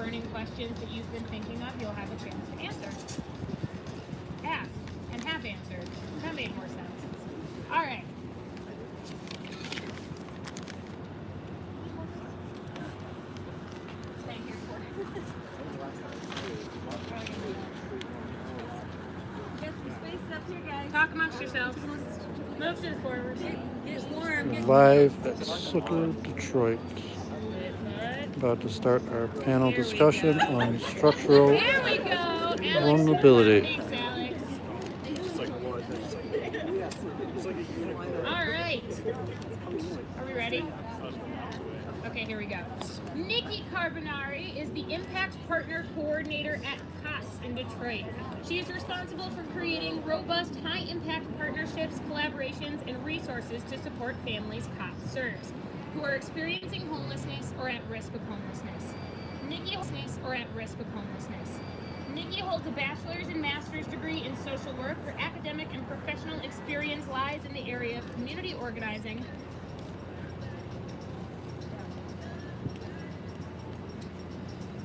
burning questions that you've been thinking of, you'll have a chance to answer. Ask and have answered. That made more sense. All right. Thank you for Get some space up here, guys. talk amongst yourselves. Move to the forward. Get warm. Live at Sukkah, Detroit. About to start our panel discussion on structural There we go. Alex, vulnerability. thanks, Alex. All right. Are we ready? Okay, here we go. Nicki Carbonari is the Impact Partner Coordinator at COTS in Detroit. She is responsible for creating robust, high-impact partnerships, collaborations, and resources to support families COTS serves who are experiencing homelessness or at risk of homelessness. Nicki holds a bachelor's and master's degree in social work. Her academic and professional experience lies in the area of community organizing,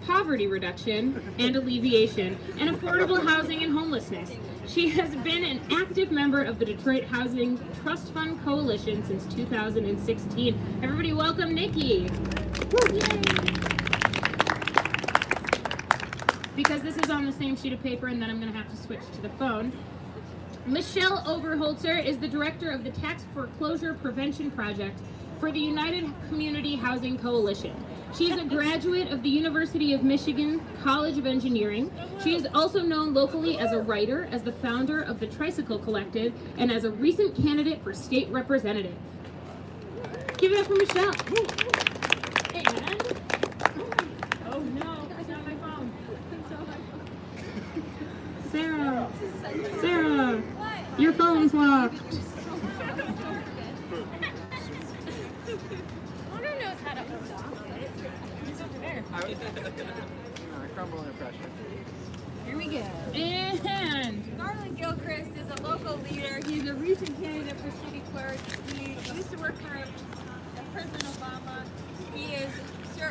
poverty reduction and alleviation, and affordable housing and homelessness. She has been an active member of the Detroit Housing Trust Fund Coalition since 2016. Everybody welcome Nicki. Because this is on the same sheet of paper and then I'm gonna have to switch to the phone. Michele Oberholtzer is the director of the Tax Foreclosure Prevention Project for the United Community Housing Coalition. She is a graduate of the University of Michigan College of Engineering. She is also known locally as a writer, as the founder of the Tricycle Collective, and as a recent candidate for state representative. Give it up for Michele. And, oh no, it's not my phone. Sarah, your phone's locked. Wonder knows how to open it. It's over there. Crumble under pressure. Here we go. And Garlin Gilchrist is a local leader. He's a recent candidate for city clerk. He used to work for President Obama. He is the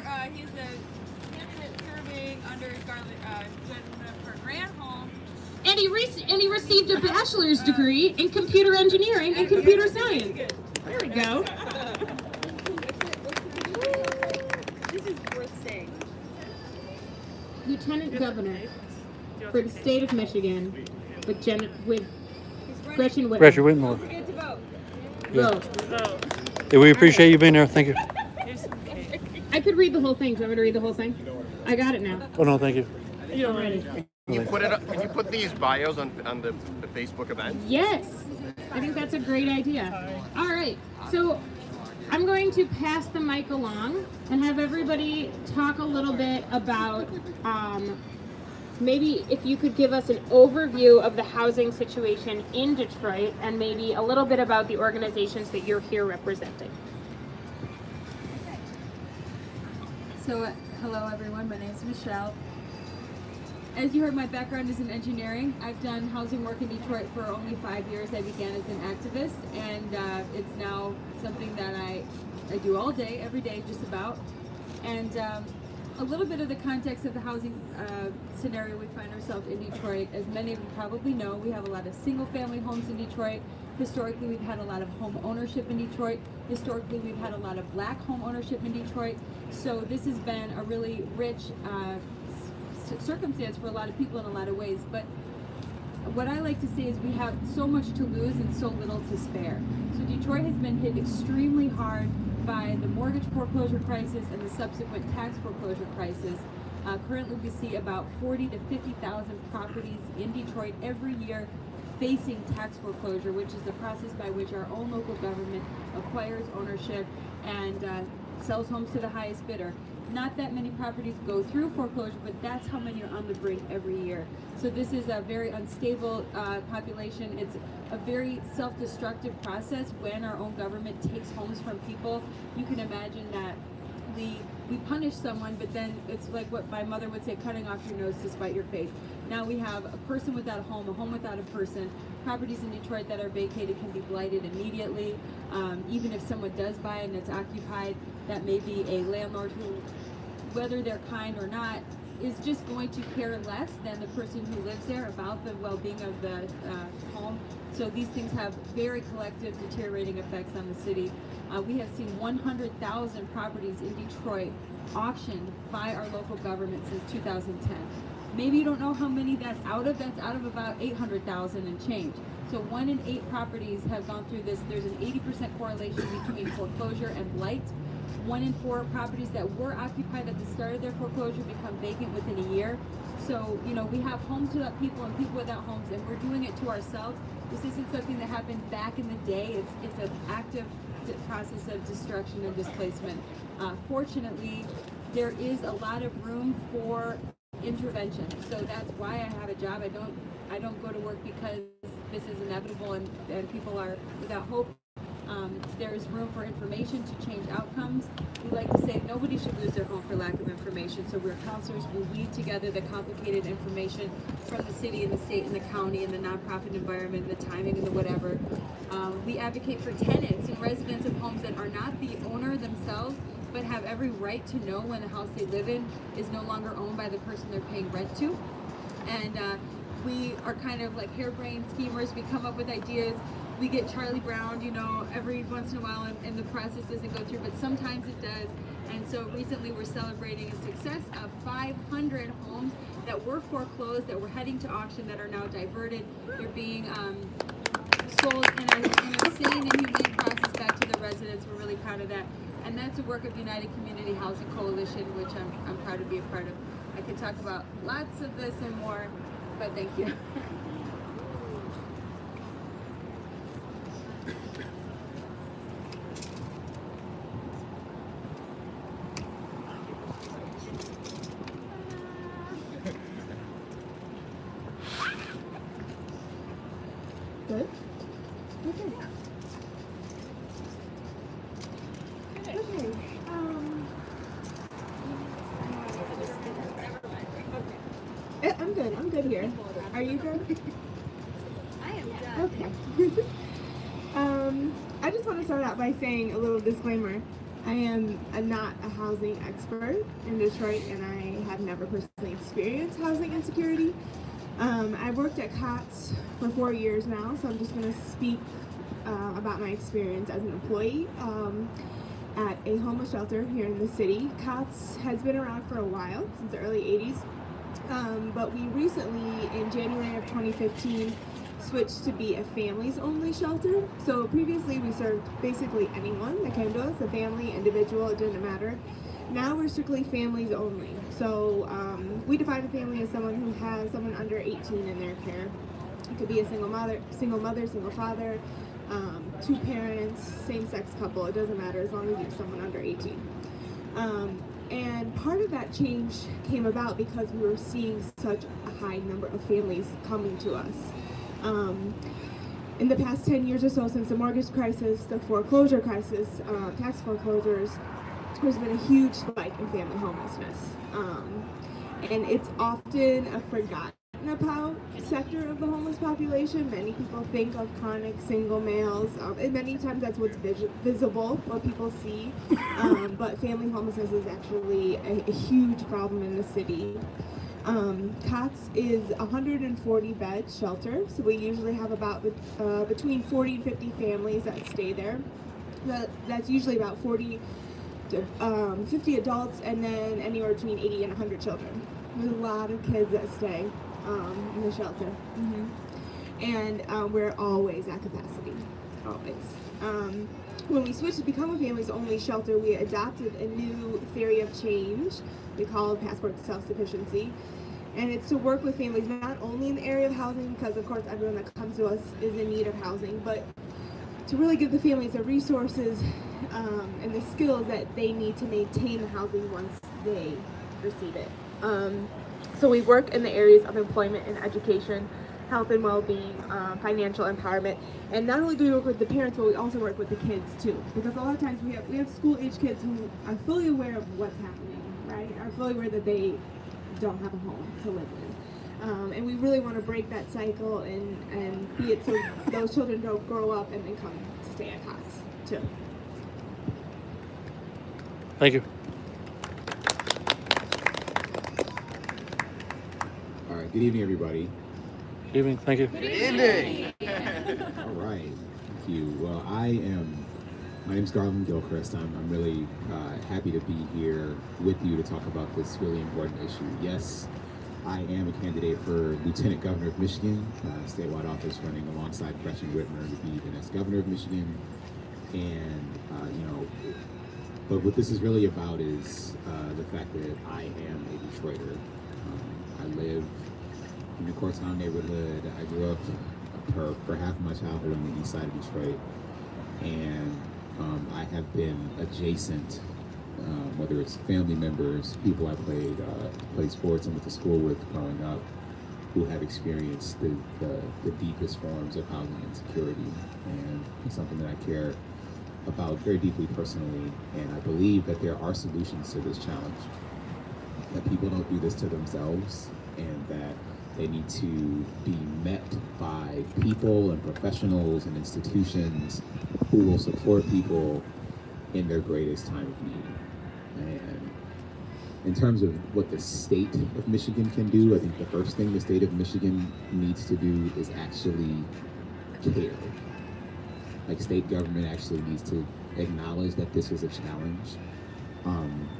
candidate serving under Garlin for Granholm. And he received a bachelor's degree in computer engineering and computer science. There we go. This is worth saying. Lieutenant Governor for the state of Michigan with Gretchen Whitmer. Gretchen Whitmer. Don't forget to vote. Vote. Yeah, we appreciate you being there. Thank you. I could read the whole thing. Do you want me to read the whole thing? I got it now. Oh, no, thank you. I'm ready. Can you put it up? Can you put these bios on the Facebook event? Yes, I think that's a great idea. All right, so I'm going to pass the mic along and have everybody talk a little bit about maybe if you could give us an overview of the housing situation in Detroit and maybe a little bit about the organizations that you're here representing. So, hello everyone, my name is Michele. As you heard, my background is in engineering. I've done housing work in Detroit for only 5 years. I began as an activist, and it's now something that I do all day, every day, just about. And a little bit of the context of the housing scenario we find ourselves in Detroit. As many of you probably know, we have a lot of single-family homes in Detroit. Historically, we've had a lot of home ownership in Detroit. Historically, we've had a lot of black home ownership in Detroit. So this has been a really rich circumstance for a lot of people in a lot of ways. But what I like to say is we have so much to lose and so little to spare. So Detroit has been hit extremely hard by the mortgage foreclosure crisis and the subsequent tax foreclosure crisis. Currently we see about 40 to 50,000 properties in Detroit every year facing tax foreclosure, which is the process by which our own local government acquires ownership and sells homes to the highest bidder. Not that many properties go through foreclosure, but that's how many are on the brink every year. So this is a very unstable population. It's a very self-destructive process when our own government takes homes from people. You can imagine that we punish someone, but then it's like what my mother would say, cutting off your nose to spite your face. Now we have a person without a home without a person. Properties in Detroit that are vacated can be blighted immediately. Even if someone does buy it and it's occupied, that may be a landlord who whether they're kind or not, is just going to care less than the person who lives there about the well-being of the home. So these things have very collective deteriorating effects on the city. We have seen 100,000 properties in Detroit auctioned by our local government since 2010. Maybe you don't know how many that's out of. That's out of about 800,000 and change. So 1 in 8 properties have gone through this. There's an 80% correlation between foreclosure and blight. 1 in 4 properties that were occupied at the start of their foreclosure become vacant within a year. So, you know, we have homes without people and people without homes, and we're doing it to ourselves. This isn't something that happened back in the day. It's an active process of destruction and displacement. Fortunately, there is a lot of room for intervention. So that's why I have a job. I don't go to work because this is inevitable and people are without hope. There's room for information to change outcomes. We like to say nobody should lose their home for lack of information. So we're counselors. We weave together the complicated information from the city and the state and the county and the nonprofit environment, the timing and the whatever. We advocate for tenants and residents of homes that are not the owner themselves, but have every right to know when the house they live in is no longer owned by the person they're paying rent to. And we are kind of like harebrained schemers. We come up with ideas. We get Charlie Brown, you know, every once in a while, and the process doesn't go through, but sometimes it does. And so recently we're celebrating a success of 500 homes that were foreclosed, that were heading to auction, that are now diverted. They're being sold in a sane and humane process back to the residents. We're really proud of that. And that's the work of United Community Housing Coalition, which I'm proud to be a part of. I could talk about lots of this and more, but thank you. Good? Okay. Okay. I'm good. I'm good here. Are you good? I am good. Okay. I just want to start out by saying a little disclaimer. I am not a housing expert in Detroit, and I have never personally experienced housing insecurity. I've worked at COTS for 4 years now, so I'm just going to speak about my experience as an employee at a homeless shelter here in the city. COTS has been around for a while, since the early 80s, but we recently, in January of 2015, switched to be a families-only shelter. So previously we served basically anyone that came to us, a family, individual, it didn't matter. Now we're strictly families only. So we define a family as someone who has someone under 18 in their care. It could be a single mother, single father, 2 parents, same-sex couple. It doesn't matter as long as you have someone under 18. And part of that change came about because we were seeing such a high number of families coming to us. In the past 10 years or so, since the mortgage crisis, the foreclosure crisis, tax foreclosures, there's been a huge spike in family homelessness. And it's often a forgotten about sector of the homeless population. Many people think of chronic single males, and many times that's what's visible, what people see. But family homelessness is actually a huge problem in the city. COTS is a 140-bed shelter, so we usually have about between 40 and 50 families that stay there. That's usually about 40 to 50 adults, and then anywhere between 80 and 100 children. There's a lot of kids that stay in the shelter. And we're always at capacity, always. When we switched to become a families-only shelter, we adopted a new theory of change we call passport to self-sufficiency. And it's to work with families not only in the area of housing, because of course everyone that comes to us is in need of housing, but to really give the families the resources and the skills that they need to maintain the housing once they receive it. So we work in the areas of employment and education, health and well-being, financial empowerment, and not only do we work with the parents, but we also work with the kids too, because a lot of times we have school-age kids who are fully aware of what's happening, right? Are fully aware that they don't have a home to live in, and we really want to break that cycle and be it so those children don't grow up and then come to stay at COTS too. Thank you. Good evening, everybody. Good evening. Thank you. All right. Thank you. Well, my name's Garlin Gilchrist. I'm really happy to be here with you to talk about this really important issue. Yes, I am a candidate for Lieutenant Governor of Michigan, statewide office running alongside Gretchen Whitmer to be the next governor of Michigan. And, but what this is really about is the fact that I am a Detroiter. I live in the Cortown neighborhood. I grew up for half of my childhood on the east side of Detroit. And I have been adjacent, whether it's family members, people I played sports and went to school with growing up, who have experienced the deepest forms of housing insecurity. And it's something that I care about very deeply personally. And I believe that there are solutions to this challenge, that people don't do this to themselves, and that they need to be met by people and professionals and institutions who will support people in their greatest time of need. And in terms of what the state of Michigan can do, I think the first thing the state of Michigan needs to do is actually care. Like, state government actually needs to acknowledge that this is a challenge,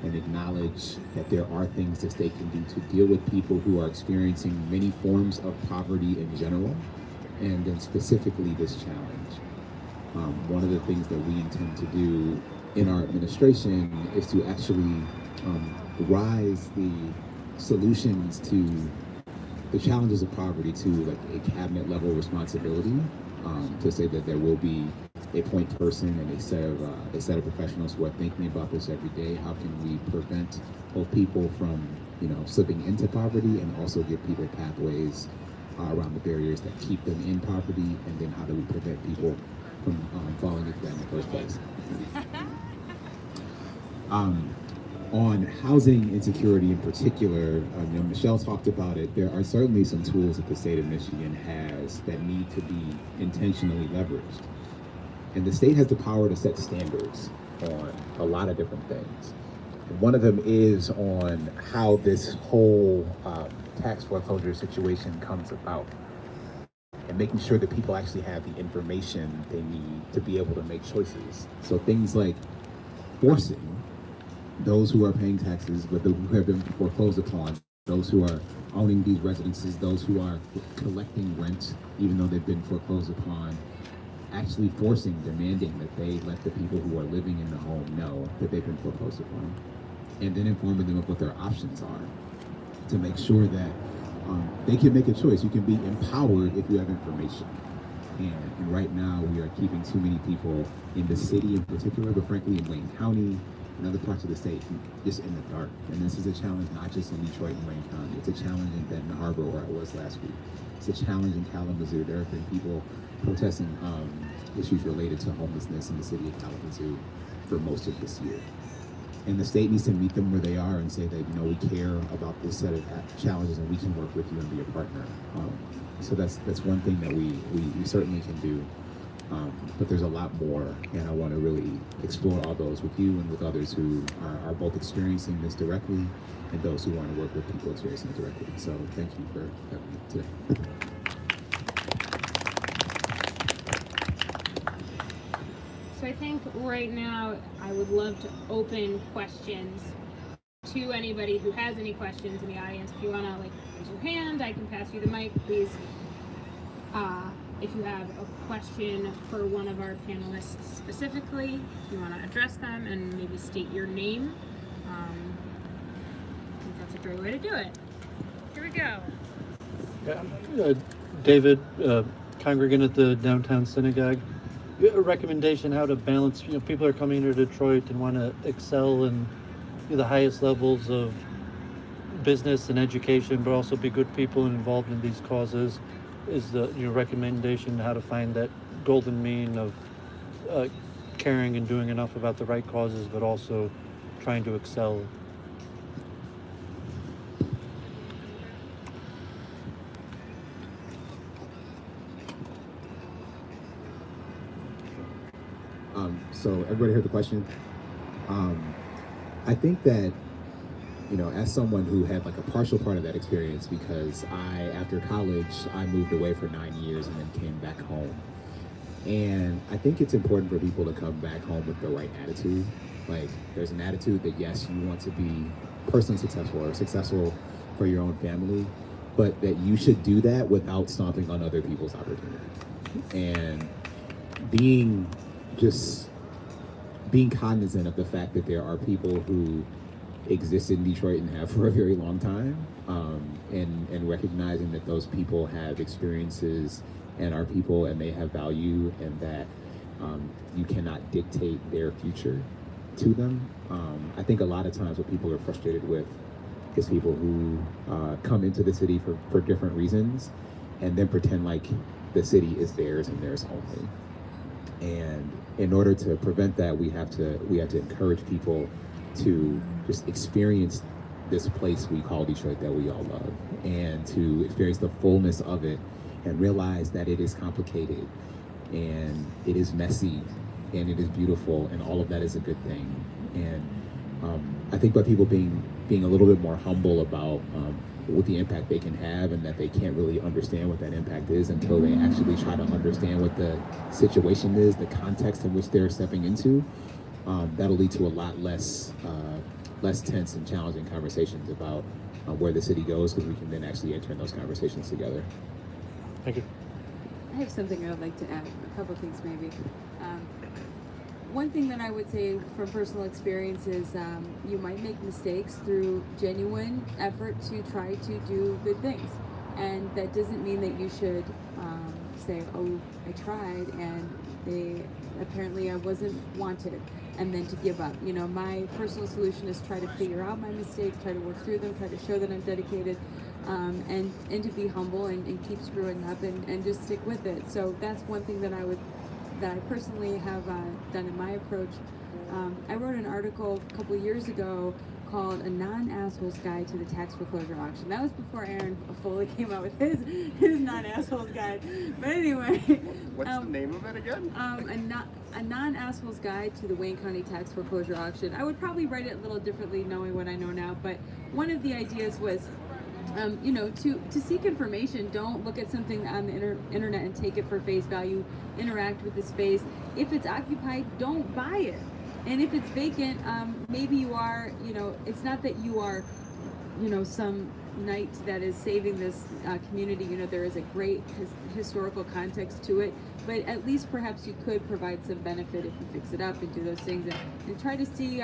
and acknowledge that there are things the state can do to deal with people who are experiencing many forms of poverty in general, and then specifically this challenge. One of the things that we intend to do in our administration is to actually rise the solutions to the challenges of poverty to like a cabinet level responsibility, to say that there will be a point person and a set of professionals who are thinking about this every day. How can we prevent both people from, slipping into poverty, and also give people pathways around the barriers that keep them in poverty, and then how do we prevent people from falling into that in the first place? On housing insecurity in particular, Michelle talked about it. There are certainly some tools that the state of Michigan has that need to be intentionally leveraged. And the state has the power to set standards on a lot of different things. And one of them is on how this whole tax foreclosure situation comes about, and making sure that people actually have the information they need to be able to make choices. So things like forcing those who are paying taxes, but who have been foreclosed upon, those who are owning these residences, those who are collecting rent, even though they've been foreclosed upon, actually demanding that they let the people who are living in the home know that they've been foreclosed upon, and then informing them of what their options are to make sure that they can make a choice. You can be empowered if you have information. And right now we are keeping too many people in the city in particular, but frankly in Wayne County and other parts of the state, just in the dark. And this is a challenge not just in Detroit and Wayne County. It's a challenge in Benton Harbor, where I was last week. It's a challenge in Kalamazoo. There have been people protesting issues related to homelessness in the city of Kalamazoo for most of this year. And the state needs to meet them where they are and say that, we care about this set of challenges, and we can work with you and be a partner. So that's one thing that we certainly can do. But there's a lot more, and I want to really explore all those with you and with others who are both experiencing this directly, and those who want to work with people experiencing it directly. So thank you for having me today. So I think right now I would love to open questions to anybody who has any questions in the audience. If you want to raise your hand, I can pass you the mic, please. If you have a question for one of our panelists specifically, if you want to address them and maybe state your name, I think that's a great way to do it. Here we go. Yeah, David, congregant at the downtown synagogue. A recommendation how to balance, people are coming to Detroit and want to excel in the highest levels of business and education, but also be good people involved in these causes. Is the recommendation how to find that golden mean of caring and doing enough about the right causes, but also trying to excel. So everybody heard the question. I think that as someone who had like a partial part of that experience, because after college, I moved away for 9 years and then came back home. And I think it's important for people to come back home with the right attitude. Like, there's an attitude that, yes, you want to be personally successful or successful for your own family, but that you should do that without stomping on other people's opportunities. And being cognizant of the fact that there are people who exist in Detroit and have for a very long time, and recognizing that those people have experiences and are people and they have value, and that you cannot dictate their future to them. I think a lot of times what people are frustrated with is people who come into the city for different reasons and then pretend like the city is theirs and theirs only. And in order to prevent that, we have to encourage people to just experience this place we call Detroit that we all love, and to experience the fullness of it and realize that it is complicated and it is messy and it is beautiful, and all of that is a good thing. And I think by people being a little bit more humble about what the impact they can have, and that they can't really understand what that impact is until they actually try to understand what the situation is, the context in which they're stepping into, that'll lead to a lot less tense and challenging conversations about where the city goes, because we can then actually enter in those conversations together. Thank you. I have something I would like to add, a couple things maybe. One thing that I would say from personal experience is you might make mistakes through genuine effort to try to do good things. And that doesn't mean that you should say, oh, I tried and apparently I wasn't wanted, and then to give up. My personal solution is try to figure out my mistakes, try to work through them, try to show that I'm dedicated, and to be humble and keep screwing up and just stick with it. So that's one thing that I personally have done in my approach. I wrote an article a couple years ago called A Non-Asshole's Guide to the Tax Foreclosure Auction. That was before Aaron Foley came out with his Non-Asshole's Guide. But anyway. What's the name of it again? A Non-Asshole's Guide to the Wayne County Tax Foreclosure Auction. I would probably write it a little differently knowing what I know now, but one of the ideas was to seek information. Don't look at something on the internet and take it for face value. Interact with the space. If it's occupied, don't buy it. And if it's vacant, maybe you are, it's not that you are, some knight that is saving this community. There is a great historical context to it, but at least perhaps you could provide some benefit if you fix it up and do those things and try to see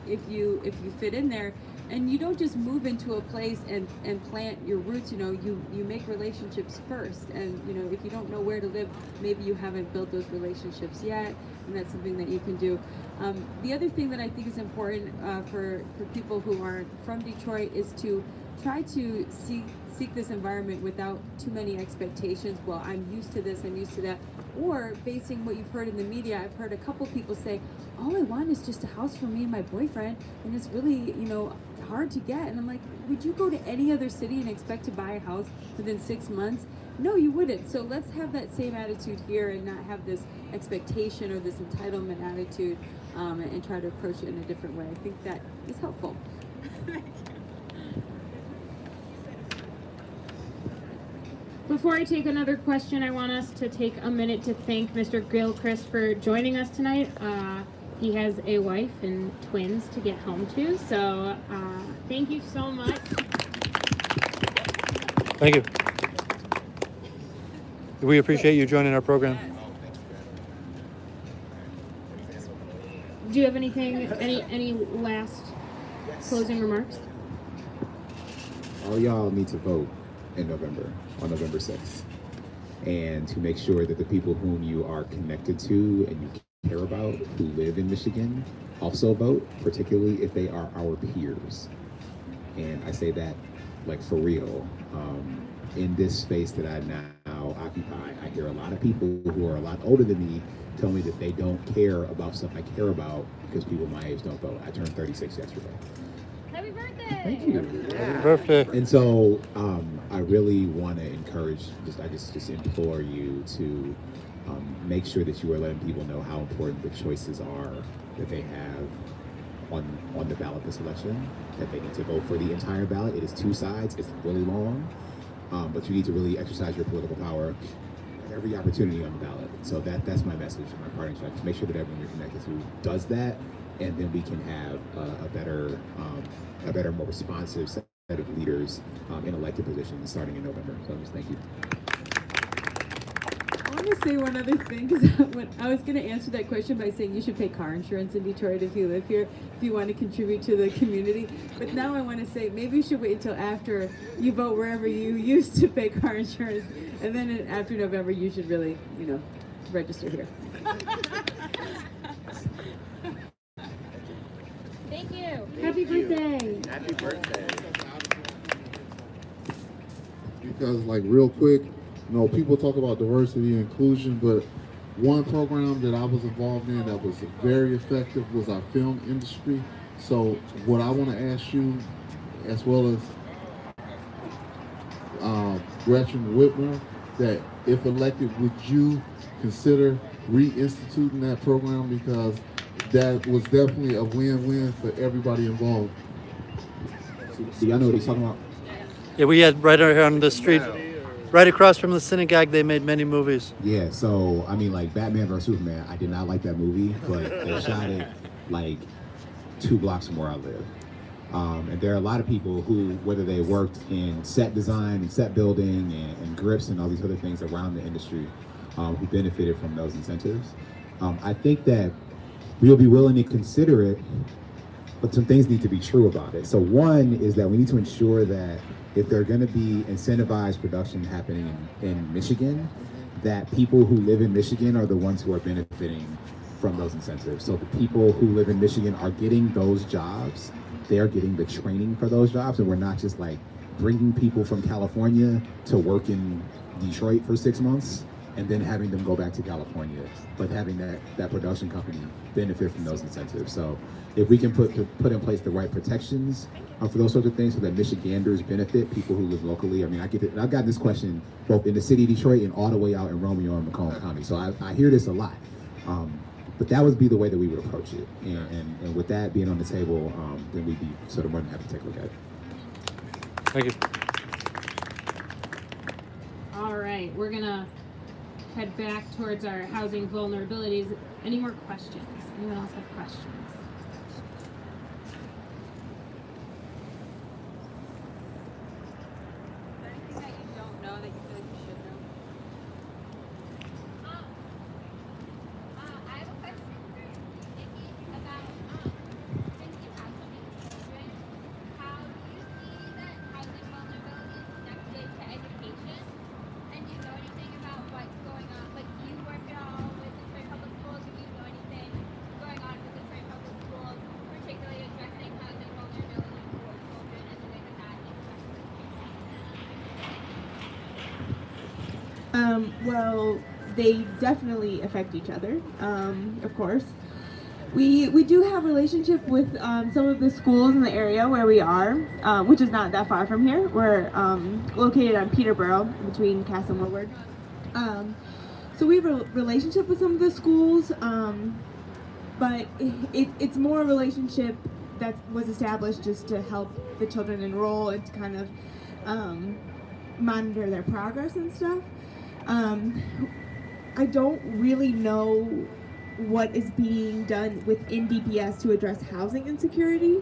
if you fit in there. And you don't just move into a place and plant your roots. You make relationships first. And if you don't know where to live, maybe you haven't built those relationships yet, and that's something that you can do. The other thing that I think is important for people who aren't from Detroit is to try to seek this environment without too many expectations. Well, I'm used to this, I'm used to that. Or basing what you've heard in the media, I've heard a couple people say, all I want is just a house for me and my boyfriend, and it's really, hard to get. And I'm like, would you go to any other city and expect to buy a house within 6 months? No, you wouldn't. So let's have that same attitude here and not have this expectation or this entitlement attitude, and try to approach it in a different way. I think that is helpful. Before I take another question, I want us to take a minute to thank Mr. Gilchrist for joining us tonight. He has a wife and twins to get home to, so thank you so much. Thank you. We appreciate you joining our program. Do you have any last closing remarks? All y'all need to vote in November, on November 6th, and to make sure that the people whom you are connected to and you care about who live in Michigan also vote, particularly if they are our peers. And I say that like for real. In this space that I now occupy, I hear a lot of people who are a lot older than me tell me that they don't care about stuff I care about because people my age don't vote. I turned 36 yesterday. Happy birthday! Thank you. Happy birthday. And so I really want to encourage, I just implore you to make sure that you are letting people know how important the choices are that they have on the ballot this election, that they need to vote for the entire ballot. It is 2 sides. It's really long, but you need to really exercise your political power at every opportunity on the ballot. So that's my message, my parting shot. Just make sure that everyone you're connected to does that, and then we can have a better, more responsive set of leaders in elected positions starting in November. So just thank you. I want to say one other thing, because I was going to answer that question by saying you should pay car insurance in Detroit if you live here, if you want to contribute to the community. But now I want to say maybe you should wait until after you vote wherever you used to pay car insurance, and then after November you should really, register here. Thank you. Happy birthday. Happy birthday. Because, like, real quick, people talk about diversity and inclusion, but one program that I was involved in that was very effective was our film industry. So what I want to ask you, as well as Gretchen Whitmer, that if elected, would you consider reinstituting that program, because that was definitely a win-win for everybody involved. Do y'all know what he's talking about? Yeah, we had right around the street, right across from the synagogue, they made many movies. Yeah, so I mean, like Batman vs Superman, I did not like that movie, but they shot it like 2 blocks from where I live. And there are a lot of people who, whether they worked in set design and set building and grips and all these other things around the industry, who benefited from those incentives. I think that we'll be willing to consider it, but some things need to be true about it. So one is that we need to ensure that if there are going to be incentivized production happening in Michigan, that people who live in Michigan are the ones who are benefiting from those incentives. So the people who live in Michigan are getting those jobs. They are getting the training for those jobs, and we're not just like bringing people from California to work in Detroit for 6 months and then having them go back to California, but having that production company benefit from those incentives. So if we can put in place the right protections for those sorts of things so that Michiganders benefit, people who live locally. I mean, I've gotten this question both in the city of Detroit and all the way out in Romeo and Macomb County. So I hear this a lot. But that would be the way that we would approach it. And with that being on the table, then we'd be sort of more than happy to take a look at it. Thank you. All right, we're gonna head back towards our housing vulnerabilities. Any more questions? Anyone else have questions? Anything that you don't know that you feel like you should know? I have a question for Nicki about since you have so many children, how do you see that housing vulnerability is connected to education? And do you know anything about what's going on? Like, do you work at all with Detroit Public Schools? Do you know anything going on with Detroit Public Schools, particularly addressing housing vulnerability for children and the way that that impacts Well, they definitely affect each other, of course. We do have a relationship with some of the schools in the area where we are, which is not that far from here. We're located on Peterborough, between Cass and Woodward. So we have a relationship with some of the schools, but it's more a relationship that was established just to help the children enroll and to kind of monitor their progress and stuff. I don't really know what is being done within DPS to address housing insecurity.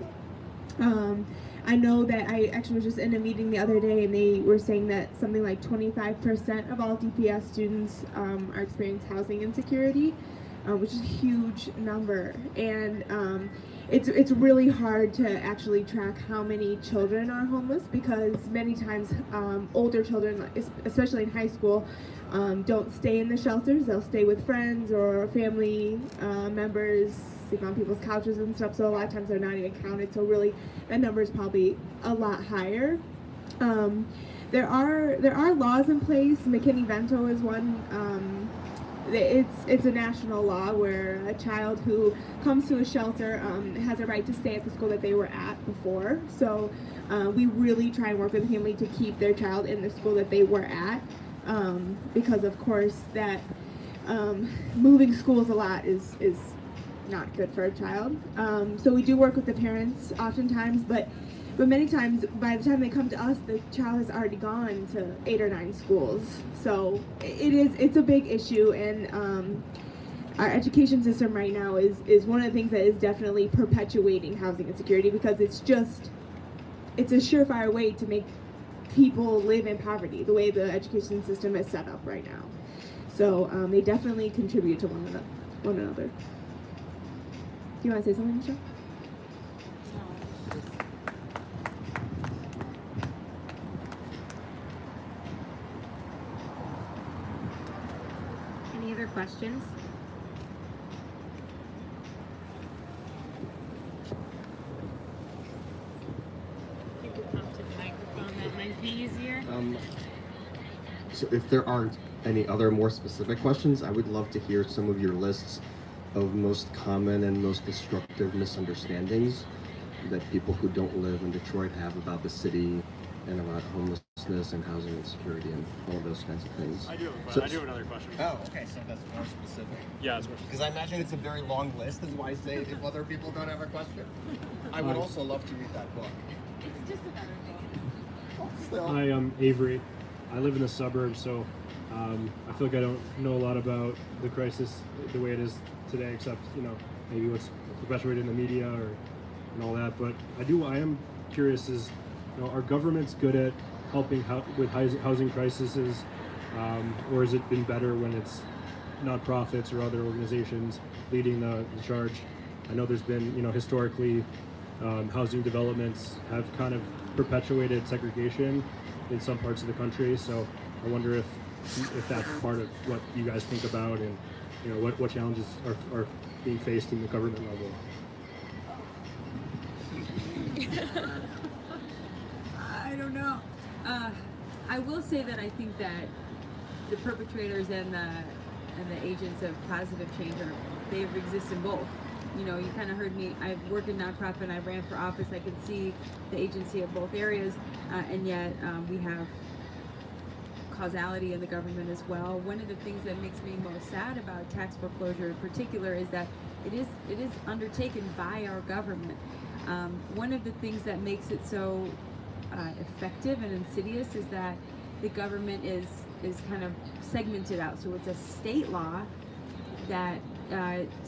I know that I actually was just in a meeting the other day and they were saying that something like 25% of all DPS students are experiencing housing insecurity, which is a huge number. And it's really hard to actually track how many children are homeless, because many times older children, especially in high school, don't stay in the shelters. They'll stay with friends or family members, sleep on people's couches and stuff. So a lot of times they're not even counted. So really, that number is probably a lot higher. There are laws in place. McKinney-Vento is one. It's a national law where a child who comes to a shelter has a right to stay at the school that they were at before. So we really try and work with the family to keep their child in the school that they were at, because of course that moving schools a lot is not good for a child. So we do work with the parents oftentimes, but many times by the time they come to us, the child has already gone to 8 or 9 schools. So it's a big issue, and our education system right now is one of the things that is definitely perpetuating housing insecurity, because it's a surefire way to make people live in poverty, the way the education system is set up right now. So they definitely contribute to one another. Do you want to say something, Michelle? Any other questions? You could come to the microphone, that might be easier. So if there aren't any other more specific questions, I would love to hear some of your lists of most common and most destructive misunderstandings that people who don't live in Detroit have about the city and about homelessness and housing insecurity and all of those kinds of things. I do So- have another question. Oh, okay, so that's more specific. Yeah, it's more Because I imagine it's a very long list, is why I say if other people don't have a question. I would also love to read that book. It's just another thing. Still. Hi, I'm Avery. I live in the suburbs, so I feel like I don't know a lot about the crisis the way it is today, except maybe what's perpetuated in the media and all that. But I am curious: are governments good at helping with housing crises, or has it been better when it's nonprofits or other organizations leading the charge? I know there's been historically housing developments have kind of perpetuated segregation in some parts of the country, so I wonder if that's part of what you guys think about, and what challenges are being faced in the government level. I don't know. I will say that I think that the perpetrators and the agents of positive change they exist in both. You kind of heard me. I work in nonprofit and I ran for office. I could see the agency of both areas, and yet we have causality in the government as well. One of the things that makes me most sad about tax foreclosure in particular is that it is undertaken by our government. One of the things that makes it so effective and insidious is that the government is kind of segmented out. So it's a state law that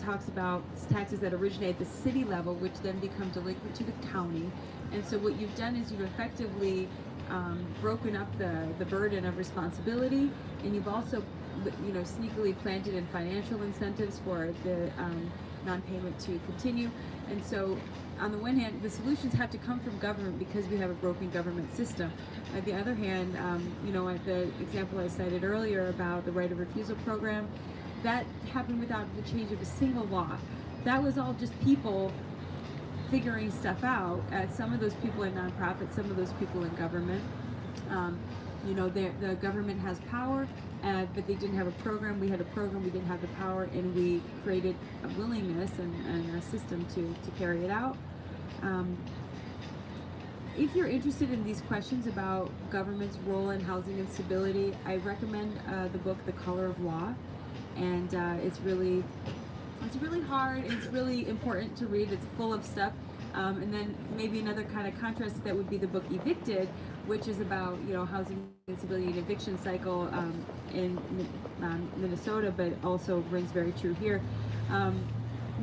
talks about taxes that originate at the city level, which then become delinquent to the county. And so what you've done is you've effectively broken up the burden of responsibility, and you've also sneakily planted in financial incentives for the non-payment to continue. And so on the one hand, the solutions have to come from government because we have a broken government system. On the other hand, at the example I cited earlier about the right of refusal program, that happened without the change of a single law. That was all just people figuring stuff out. Some of those people in nonprofits, some of those people in government. The government has power, but they didn't have a program. We had a program, we didn't have the power, and we created a willingness and a system to carry it out. If you're interested in these questions about government's role in housing instability, I recommend the book The Color of Law. And it's really hard, and it's really important to read. It's full of stuff. And then maybe another kind of contrast to that would be the book Evicted, which is about housing instability and eviction cycle in Minnesota, but also rings very true here.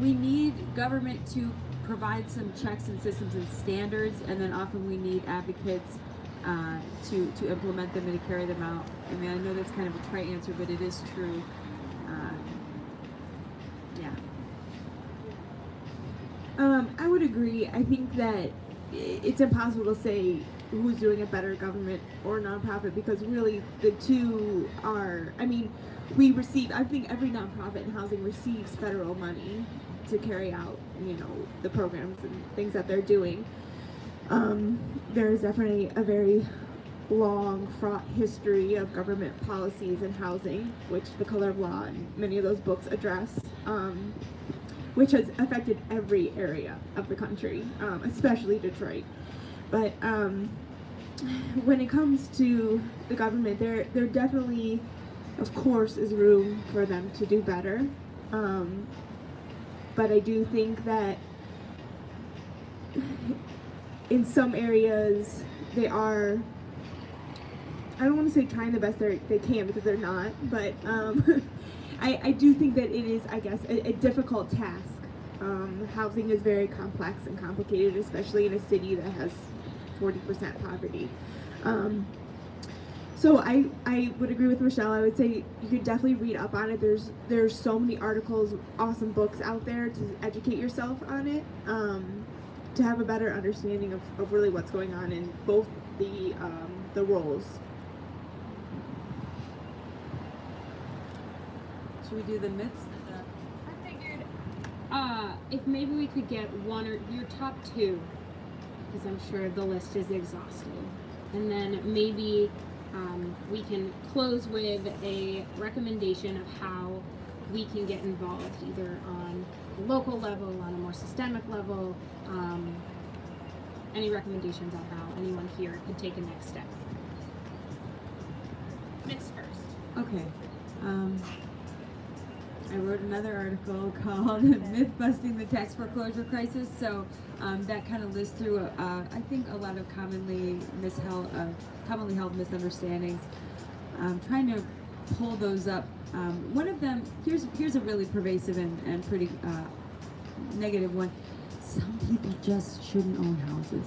We need government to provide some checks and systems and standards, and then often we need advocates to implement them and to carry them out. I mean, I know that's kind of a trite answer, but it is true. I would agree. I think that it's impossible to say who's doing a better, government or nonprofit, because really the two are, I think every nonprofit in housing receives federal money to carry out, the programs and things that they're doing. There is definitely a very long, fraught history of government policies in housing, which The Color of Law and many of those books address, which has affected every area of the country, especially Detroit. But when it comes to the government, there definitely, of course, is room for them to do better. but I do think that in some areas they are, I don't want to say trying the best they can, because they're not, but I do think that it is, I guess, a difficult task. Housing is very complex and complicated, especially in a city that has 40% poverty. So I would agree with Michelle. I would say you could definitely read up on it. There's so many articles, awesome books out there to educate yourself on it, to have a better understanding of really what's going on in both the roles. Should we do the myths? I figured if maybe we could get one or your top two, because I'm sure the list is exhaustive, and then maybe we can close with a recommendation of how we can get involved, either on a local level, on a more systemic level. Any recommendations on how anyone here could take a next step? Myths first. Okay. I wrote another article called Myth Busting the Tax Foreclosure Crisis. So that kind of lists through, I think, a lot of commonly held misunderstandings. Trying to pull those up. One of them, here's a really pervasive and pretty negative one. Some people just shouldn't own houses.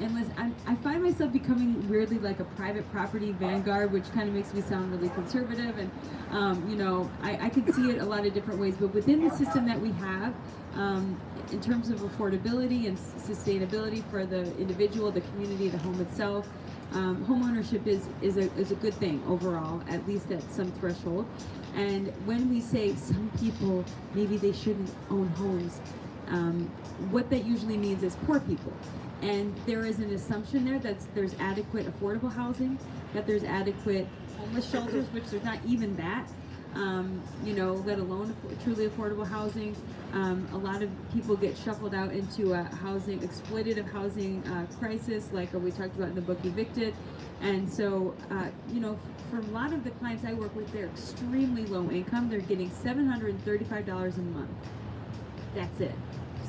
And listen, I find myself becoming weirdly like a private property vanguard, which kind of makes me sound really conservative. And, I can see it a lot of different ways. But within the system that we have, in terms of affordability and sustainability for the individual, the community, the home itself, home ownership is a good thing overall, at least at some threshold. And when we say some people, maybe they shouldn't own homes, what that usually means is poor people. And there is an assumption there that there's adequate affordable housing, that there's adequate homeless shelters, which there's not even that, let alone truly affordable housing. A lot of people get shuffled out into a exploitative housing crisis, like we talked about in the book Evicted. And so, for a lot of the clients I work with, they're extremely low income. They're getting $735 a month. That's it.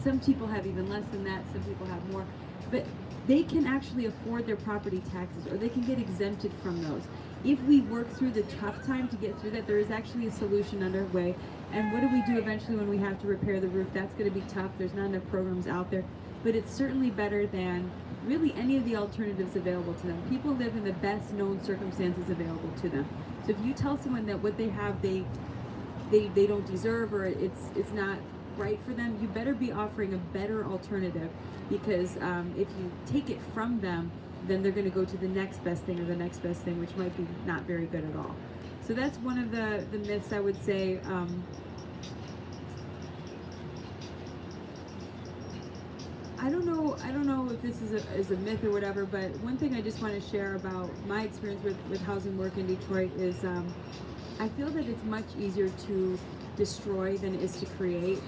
Some people have even less than that, some people have more. But they can actually afford their property taxes, or they can get exempted from those. If we work through the tough time to get through that, there is actually a solution underway. And what do we do eventually when we have to repair the roof? That's going to be tough. There's not enough programs out there. But it's certainly better than really any of the alternatives available to them. People live in the best known circumstances available to them. So if you tell someone that what they have they don't deserve, or it's not right for them, you better be offering a better alternative, because if you take it from them, then they're going to go to the next best thing or the next best thing, which might be not very good at all. So that's one of the myths I would say. I don't know if this is a myth or whatever, but one thing I just want to share about my experience with housing work in Detroit is I feel that it's much easier to destroy than it is to create.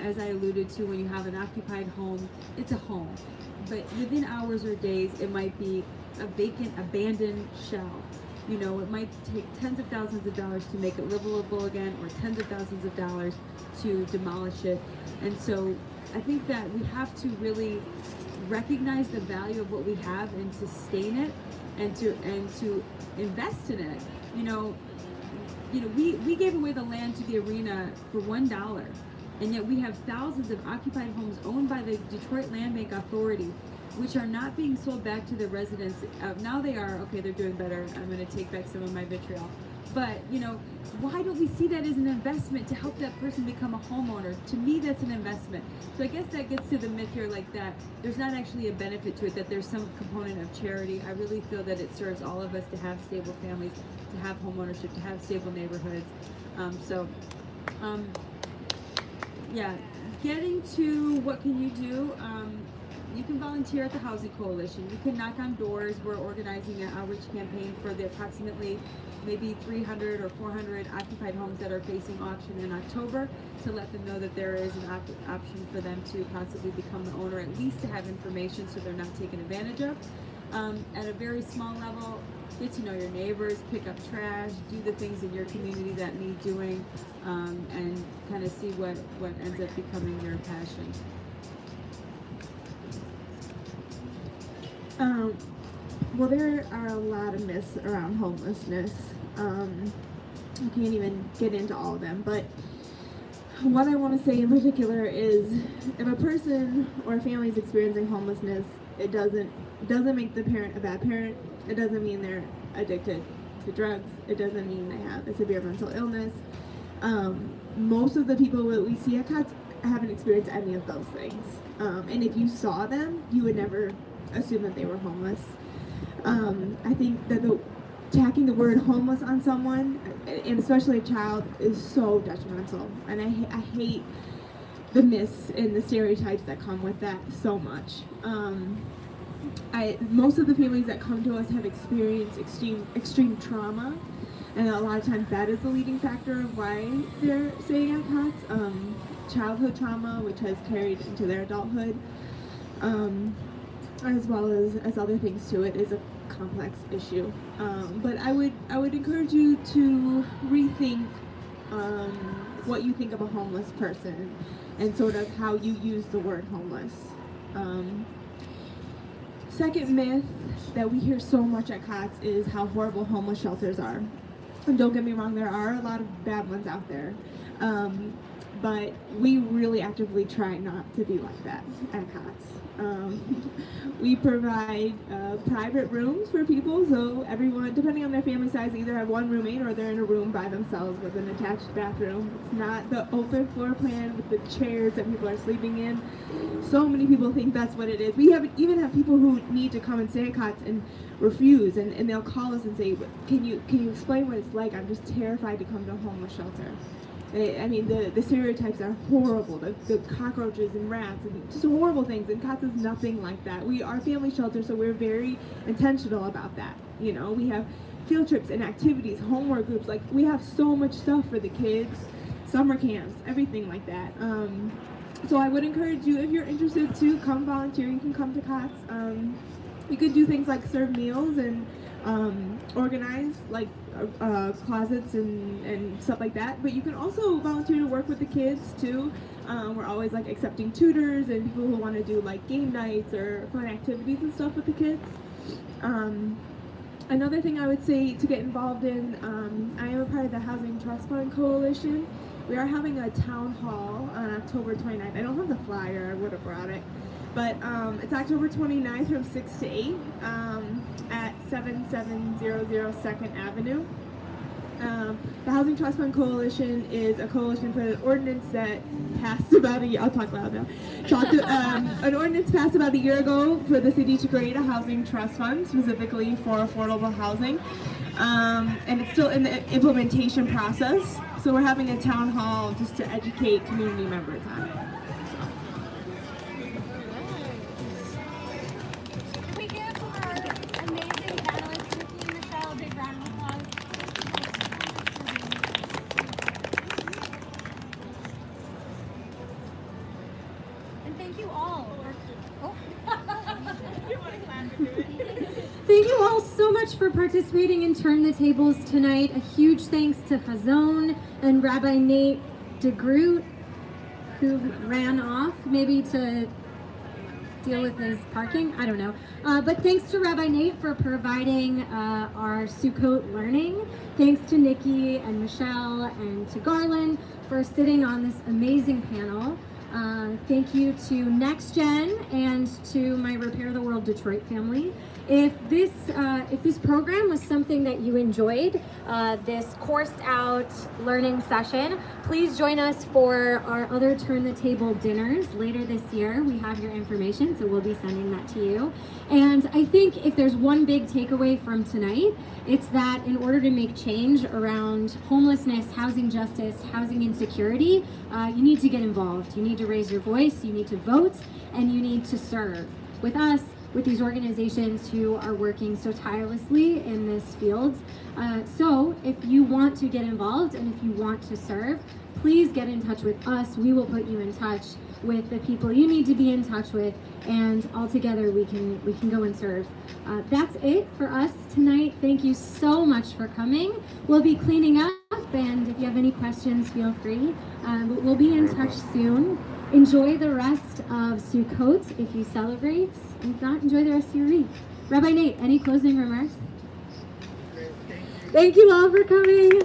As I alluded to, when you have an occupied home, it's a home. But within hours or days, it might be a vacant, abandoned shell. It might take tens of thousands of dollars to make it livable again, or tens of thousands of dollars to demolish it. And so I think that we have to really recognize the value of what we have and sustain it, and to invest in it. We gave away the land to the arena for $1. And yet we have thousands of occupied homes owned by the Detroit Land Bank Authority, which are not being sold back to the residents. Now they are. Okay, they're doing better. I'm going to take back some of my vitriol. But, why don't we see that as an investment to help that person become a homeowner? To me, that's an investment. So I guess that gets to the myth here, like that there's not actually a benefit to it, that there's some component of charity. I really feel that it serves all of us to have stable families, to have home ownership, to have stable neighborhoods. Yeah, getting to what can you do? You can volunteer at the Housing Coalition. You can knock on doors. We're organizing an outreach campaign for the approximately maybe 300 or 400 occupied homes that are facing auction in October, to let them know that there is an option for them to possibly become the owner, at least to have information so they're not taken advantage of. At a very small level, get to know your neighbors, pick up trash, do the things in your community that need doing, and kind of see what ends up becoming your passion. Well, there are a lot of myths around homelessness. I can't even get into all of them, but what I want to say in particular is if a person or family is experiencing homelessness, it doesn't make the parent a bad parent. It doesn't mean they're addicted to drugs. It doesn't mean they have a severe mental illness. Most of the people that we see at COTS haven't experienced any of those things. And if you saw them, you would never assume that they were homeless. I think that tacking the word homeless on someone, and especially a child, is so detrimental. And I hate the myths and the stereotypes that come with that so much. Most of the families that come to us have experienced extreme trauma, and a lot of times that is the leading factor of why they're staying at COTS. Childhood trauma, which has carried into their adulthood, as well as other things to it, is a complex issue. But I would encourage you to rethink what you think of a homeless person and sort of how you use the word homeless. Second myth that we hear so much at COTS is how horrible homeless shelters are. And don't get me wrong, there are a lot of bad ones out there. But we really actively try not to be like that at COTS. We provide private rooms for people, so everyone, depending on their family size, either have one roommate or they're in a room by themselves with an attached bathroom. It's not the open floor plan with the chairs that people are sleeping in. So many people think that's what it is. We even have people who need to come and stay at COTS and refuse, and they'll call us and say, can you explain what it's like? I'm just terrified to come to a homeless shelter. I mean, the stereotypes are horrible, the cockroaches and rats and just horrible things, and COTS is nothing like that. We are family shelter, so we're very intentional about that. You know, we have field trips and activities, homework groups, like we have so much stuff for the kids, summer camps, everything like that. So I would encourage you, if you're interested, to come volunteer. You can come to COTS. You could do things like serve meals and organize like closets and stuff like that, but you can also volunteer to work with the kids too. We're always like accepting tutors and people who want to do like game nights or fun activities and stuff with the kids. Another thing I would say to get involved in, I am a part of the Housing Trust Fund Coalition. We are having a town hall on October 29th. I don't have the flyer, I would have brought it. But it's October 29th from 6 to 8 at 7700 2nd Avenue. The Housing Trust Fund Coalition is a coalition for an ordinance that passed about a year. I'll talk loud now. An ordinance passed about a year ago for the city to create a housing trust fund specifically for affordable housing. And it's still in the implementation process. So we're having a town hall just to educate community members on it. Thank you all so much for participating in Turn the Tables tonight. A huge thanks to Chazon and Rabbi Nate DeGroot, who ran off maybe to deal with his parking. I don't know. But thanks to Rabbi Nate for providing our Sukkot learning. Thanks to Nicki and Michele and to Garlin for sitting on this amazing panel. Thank you to Next Gen and to my Repair the World Detroit family. If this program was something that you enjoyed, this coursed out learning session, please join us for our other Turn the Table dinners later this year. We have your information, so we'll be sending that to you. And I think if there's one big takeaway from tonight, it's that in order to make change around homelessness, housing justice, housing insecurity, you need to get involved. You need to raise your voice, you need to vote, and you need to serve with us, with these organizations who are working so tirelessly in this field. So if you want to get involved and if you want to serve, please get in touch with us. We will put you in touch with the people you need to be in touch with, and all together we can go and serve. That's it for us tonight. Thank you so much for coming. We'll be cleaning up, and if you have any questions, feel free. But we'll be in touch soon. Enjoy the rest of Sukkot if you celebrate. If not, enjoy the rest of your week. Rabbi Nate, any closing remarks? Great, thank you. Thank you all for coming.